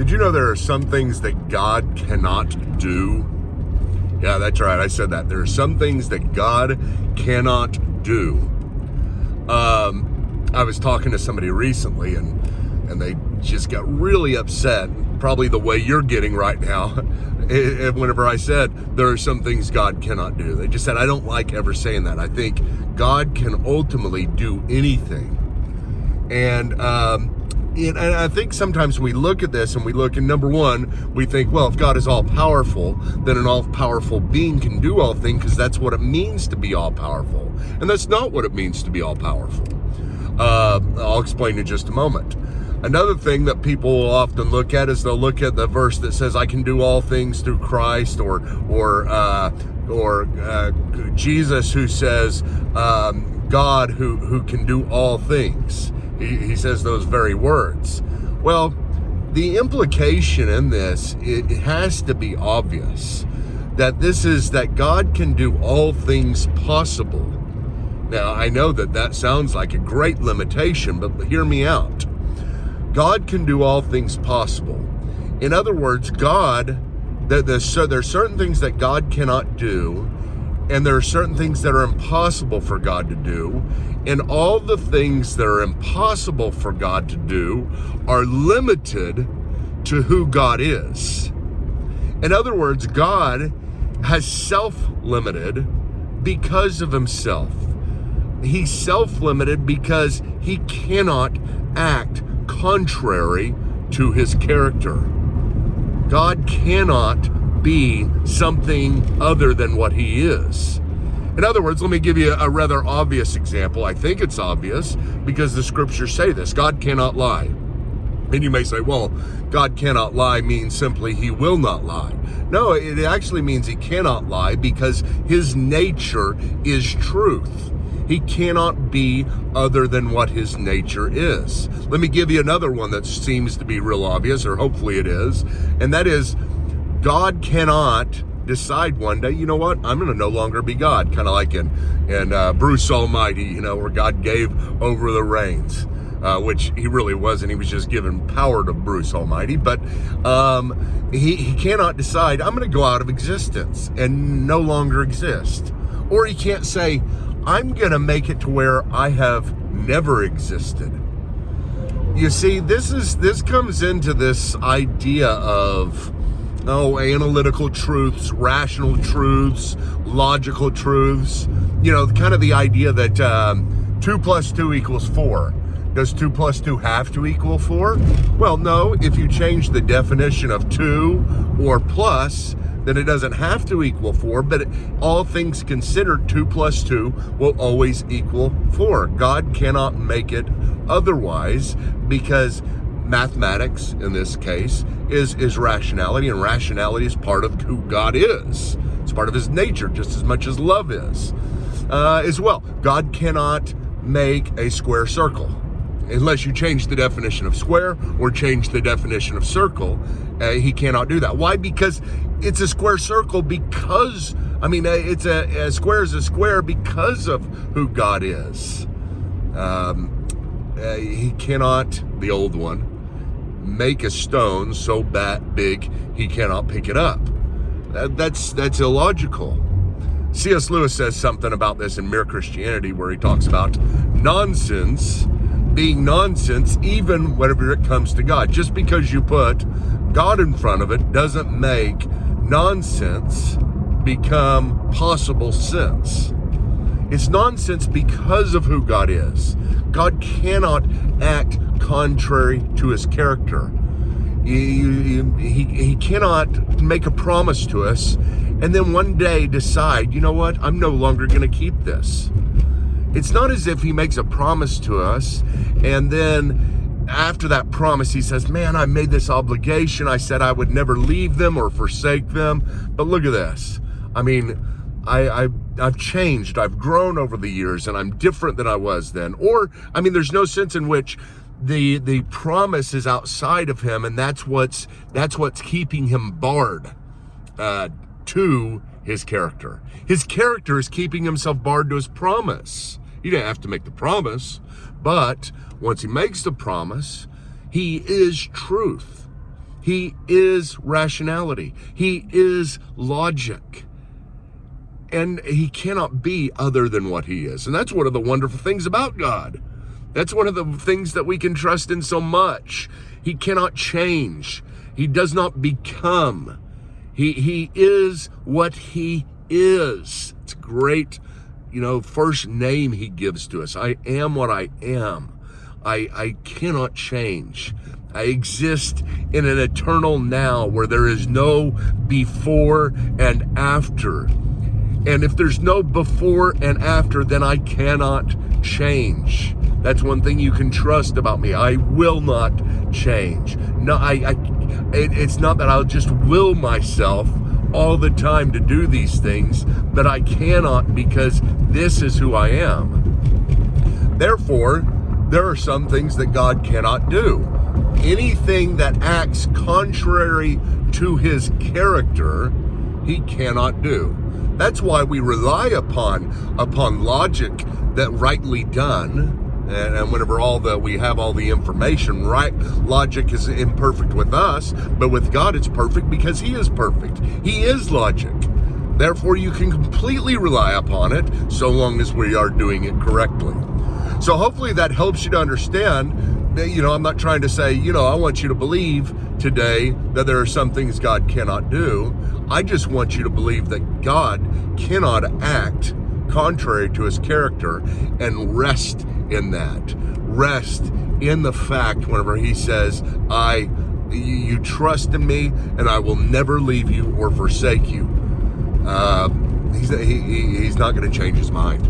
Did you know there are some things that God cannot do? Yeah, that's right. I said that. There are some things that God cannot do. I was talking to somebody recently, and they just got really upset, probably the way you're getting right now, whenever I said there are some things God cannot do. They just said, I don't like ever saying that. I think God can ultimately do anything. And I think sometimes we look at this and number one, we think, well, if God is all-powerful, then an all-powerful being can do all things, because that's what it means to be all-powerful. And that's not what it means to be all-powerful. I'll explain in just a moment. Another thing that people will often look at is they'll look at the verse that says, I can do all things through Christ, or Jesus, who says, God who can do all things. He says those very words. Well, the implication in this, it has to be obvious that this is that God can do all things possible. Now, I know that sounds like a great limitation, but hear me out. God can do all things possible. In other words, there's certain things that God cannot do, and there are certain things that are impossible for God to do, and all the things that are impossible for God to do are limited to who God is. In other words, God has self-limited because of himself. He's self-limited because he cannot act contrary to his character. God cannot be something other than what he is. In other words, let me give you a rather obvious example. I think it's obvious because the scriptures say this. God cannot lie. And you may say, well, God cannot lie means simply he will not lie. No, it actually means he cannot lie because his nature is truth. He cannot be other than what his nature is. Let me give you another one that seems to be real obvious, or hopefully it is, and that is God cannot decide one day, you know what, I'm going to no longer be God, kind of like in Bruce Almighty, where God gave over the reins, which he really wasn't. He was just giving power to Bruce Almighty, but he cannot decide, I'm going to go out of existence and no longer exist. Or he can't say, I'm going to make it to where I have never existed. You see, this comes into this idea of, analytical truths, rational truths, logical truths. Kind of the idea that 2 + 2 = 4. Does 2 + 2 have to equal 4? Well, no. If you change the definition of 2 or plus, then it doesn't have to equal 4, but all things considered, 2 + 2 will always equal 4. God cannot make it otherwise because mathematics, in this case, is rationality, and rationality is part of who God is. It's part of his nature, just as much as love is. As well, God cannot make a square circle. Unless you change the definition of square or change the definition of circle, he cannot do that. Why? Because it's a square circle because, it's a square is a square because of who God is. He cannot, the old one, make a stone so big he cannot pick it up. That's illogical. C.S. Lewis says something about this in Mere Christianity, where he talks about nonsense being nonsense even whenever it comes to God. Just because you put God in front of it doesn't make nonsense become possible sense. It's nonsense because of who God is. God cannot act contrary to his character. He cannot make a promise to us and then one day decide, you know what, I'm no longer going to keep this. It's not as if he makes a promise to us and then after that promise he says, man, I made this obligation. I said I would never leave them or forsake them. But look at this. I've changed. I've grown over the years and I'm different than I was then. Or, there's no sense in which the promise is outside of him, and that's what's keeping him barred to his character. His character is keeping himself barred to his promise. He didn't have to make the promise, but once he makes the promise, he is truth. He is rationality. He is logic. And he cannot be other than what he is. And that's one of the wonderful things about God. That's one of the things that we can trust in so much. He cannot change. He does not become. He is what he is. It's a great, first name he gives to us. I am what I am. I cannot change. I exist in an eternal now where there is no before and after. And if there's no before and after, then I cannot change. That's one thing you can trust about me. I will not change. No, it's not that I'll just will myself all the time to do these things, but I cannot, because this is who I am. Therefore, there are some things that God cannot do. Anything that acts contrary to his character, he cannot do. That's why we rely upon logic that rightly done, and whenever we have all the information, right? Logic is imperfect with us, but with God it's perfect because he is perfect. He is logic. Therefore, you can completely rely upon it so long as we are doing it correctly. So hopefully that helps you to understand that, I'm not trying to say, I want you to believe today that there are some things God cannot do. I just want you to believe that God cannot act contrary to his character, and rest in that. Rest in the fact whenever he says, you trust in me and I will never leave you or forsake you. He's not going to change his mind.